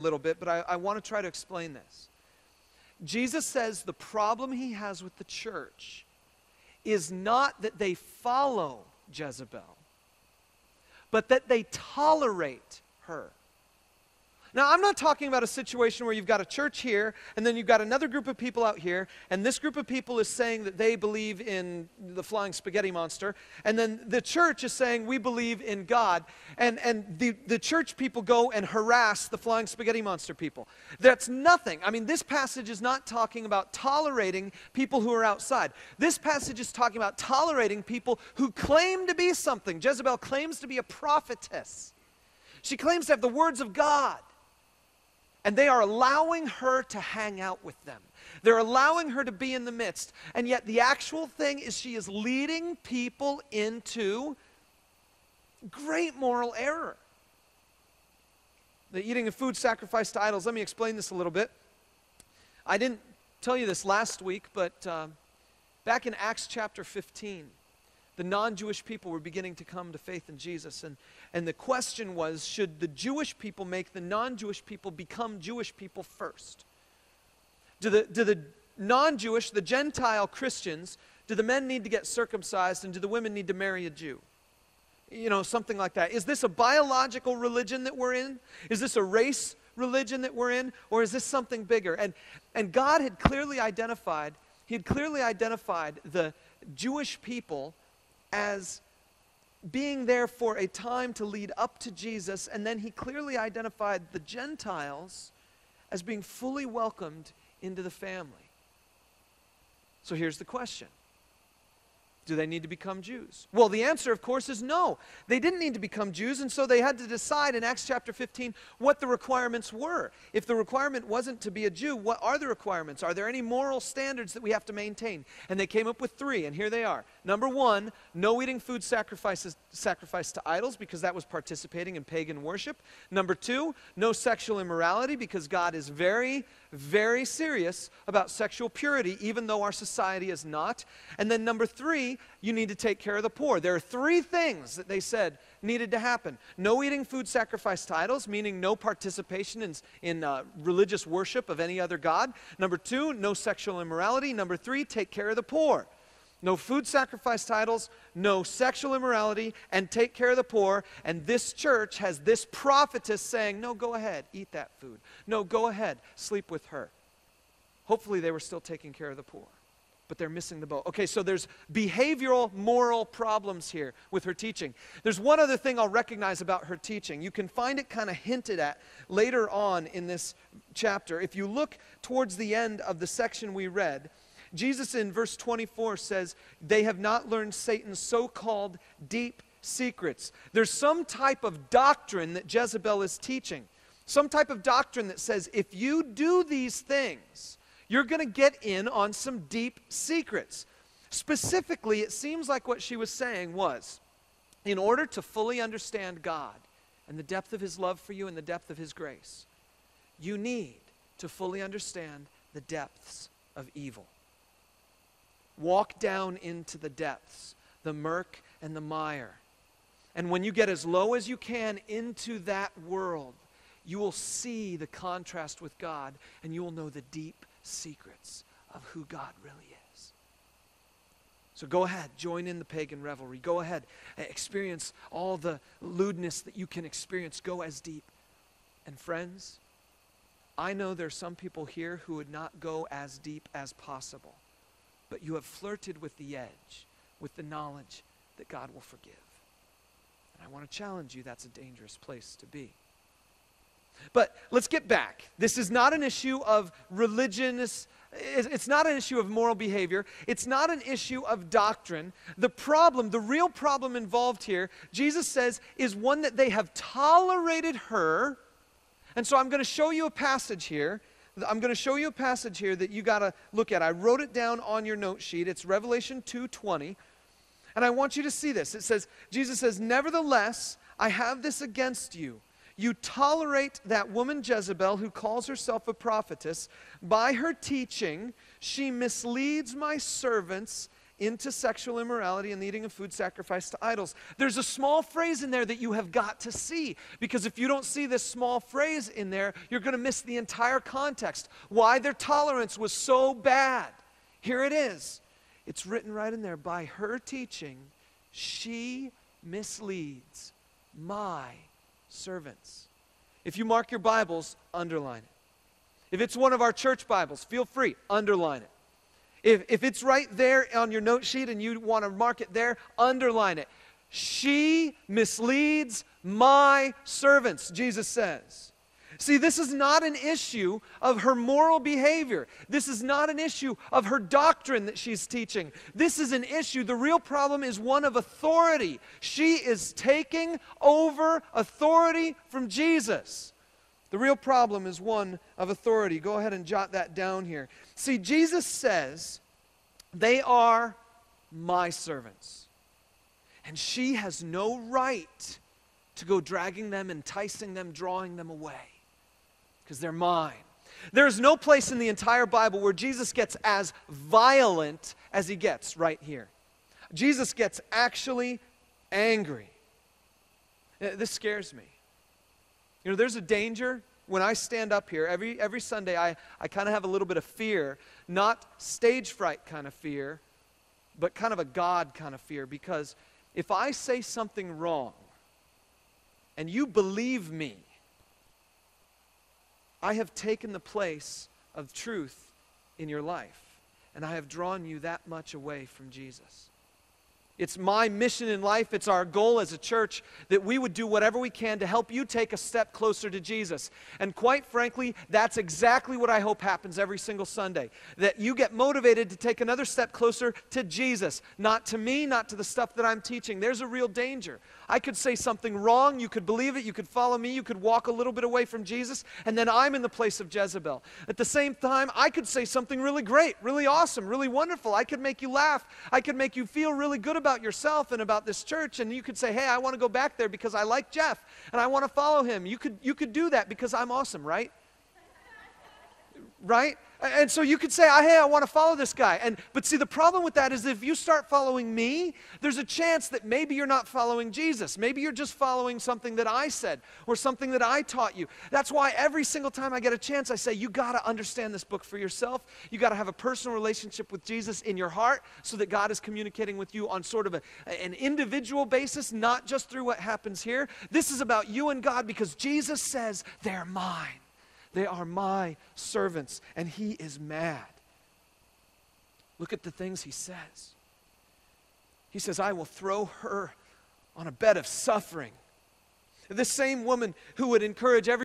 little bit, but I want to try to explain this. Jesus says the problem he has with the church is not that they follow Jezebel, but that they tolerate her. Now, I'm not talking about a situation where you've got a church here, and then you've got another group of people out here, and this group of people is saying that they believe in the flying spaghetti monster, and then the church is saying we believe in God, and the church people go and harass the flying spaghetti monster people. That's nothing. I mean, this passage is not talking about tolerating people who are outside. This passage is talking about tolerating people who claim to be something. Jezebel claims to be a prophetess. She claims to have the words of God. And they are allowing her to hang out with them. They're allowing her to be in the midst. And yet the actual thing is she is leading people into great moral error. The eating of food sacrificed to idols. Let me explain this a little bit. I didn't tell you this last week, but back in Acts chapter 15, the non-Jewish people were beginning to come to faith in Jesus. And the question was, should the Jewish people make the non-Jewish people become Jewish people first? Do the non-Jewish, the Gentile Christians, do the men need to get circumcised and do the women need to marry a Jew? You know, something like that. Is this a biological religion that we're in? Is this a race religion that we're in? Or is this something bigger? And God had clearly identified, the Jewish people as being there for a time to lead up to Jesus, and then he clearly identified the Gentiles as being fully welcomed into the family. So here's the question. Do they need to become Jews? Well, the answer, of course, is no. They didn't need to become Jews, and so they had to decide in Acts chapter 15 what the requirements were. If the requirement wasn't to be a Jew, what are the requirements? Are there any moral standards that we have to maintain? And they came up with 3, and here they are. Number 1, no eating food sacrificed to idols, because that was participating in pagan worship. Number 2, no sexual immorality, because God is very, very serious about sexual purity, even though our society is not. And then number 3, you need to take care of the poor. There are 3 things that they said needed to happen. No eating food sacrificed to idols, meaning no participation in religious worship of any other god. Number 2, no sexual immorality. Number 3, take care of the poor. No food sacrificed to idols, no sexual immorality, and take care of the poor. And this church has this prophetess saying, no, go ahead, eat that food. No, go ahead, sleep with her. Hopefully they were still taking care of the poor, but they're missing the boat. Okay, so there's behavioral, moral problems here with her teaching. There's one other thing I'll recognize about her teaching. You can find it kind of hinted at later on in this chapter. If you look towards the end of the section we read, Jesus in verse 24 says, they have not learned Satan's so-called deep secrets. There's some type of doctrine that Jezebel is teaching. Some type of doctrine that says, if you do these things, you're going to get in on some deep secrets. Specifically, it seems like what she was saying was, in order to fully understand God and the depth of his love for you and the depth of his grace, you need to fully understand the depths of evil. Walk down into the depths, the murk and the mire. And when you get as low as you can into that world, you will see the contrast with God, and you will know the deep secrets of who God really is. So go ahead, join in the pagan revelry. Go ahead, experience all the lewdness that you can experience. Go as deep. And friends, I know there are some people here who would not go as deep as possible. But you have flirted with the edge, with the knowledge that God will forgive. And I want to challenge you, that's a dangerous place to be. But let's get back. This is not an issue of religion. It's not an issue of moral behavior. It's not an issue of doctrine. The problem, the real problem involved here, Jesus says, is one that they have tolerated her. And so I'm going to show you a passage here. I'm going to show you a passage here that you got to look at. I wrote it down on your note sheet. It's Revelation 2:20. And I want you to see this. It says, Jesus says, nevertheless, I have this against you. You tolerate that woman Jezebel who calls herself a prophetess. By her teaching, she misleads my servants into sexual immorality and the eating of food sacrificed to idols. There's a small phrase in there that you have got to see, because if you don't see this small phrase in there, you're going to miss the entire context. Why their tolerance was so bad. Here it is. It's written right in there. By her teaching, she misleads my servants. If you mark your Bibles, underline it. If it's one of our church Bibles, feel free, underline it. If it's right there on your note sheet and you want to mark it there, underline it. She misleads my servants, Jesus says. See, this is not an issue of her moral behavior. This is not an issue of her doctrine that she's teaching. This is an issue, the real problem is one of authority. She is taking over authority from Jesus. The real problem is one of authority. Go ahead and jot that down here. See, Jesus says, they are my servants. And she has no right to go dragging them, enticing them, drawing them away. Because they're mine. There's no place in the entire Bible where Jesus gets as violent as he gets right here. Jesus gets actually angry. This scares me. You know, there's a danger when I stand up here. Every Sunday, I kind of have a little bit of fear. Not stage fright kind of fear, but kind of a God kind of fear. Because if I say something wrong, and you believe me, I have taken the place of truth in your life, and I have drawn you that much away from Jesus. It's my mission in life, it's our goal as a church that we would do whatever we can to help you take a step closer to Jesus. And quite frankly, that's exactly what I hope happens every single Sunday. That you get motivated to take another step closer to Jesus. Not to me, not to the stuff that I'm teaching. There's a real danger. I could say something wrong, you could believe it, you could follow me, you could walk a little bit away from Jesus, and then I'm in the place of Jezebel. At the same time, I could say something really great, really awesome, really wonderful. I could make you laugh. I could make you feel really good about yourself and about this church, and you could say, hey, I want to go back there because I like Jeff, and I want to follow him. You could do that because I'm awesome, right? Right? And so you could say, hey, I want to follow this guy. But see, the problem with that is if you start following me, there's a chance that maybe you're not following Jesus. Maybe you're just following something that I said or something that I taught you. That's why every single time I get a chance, I say, you got to understand this book for yourself. You got to have a personal relationship with Jesus in your heart so that God is communicating with you on sort of an individual basis, not just through what happens here. This is about you and God because Jesus says, they're mine. They are my servants, and he is mad. Look at the things he says. He says, I will throw her on a bed of suffering. This same woman who would encourage every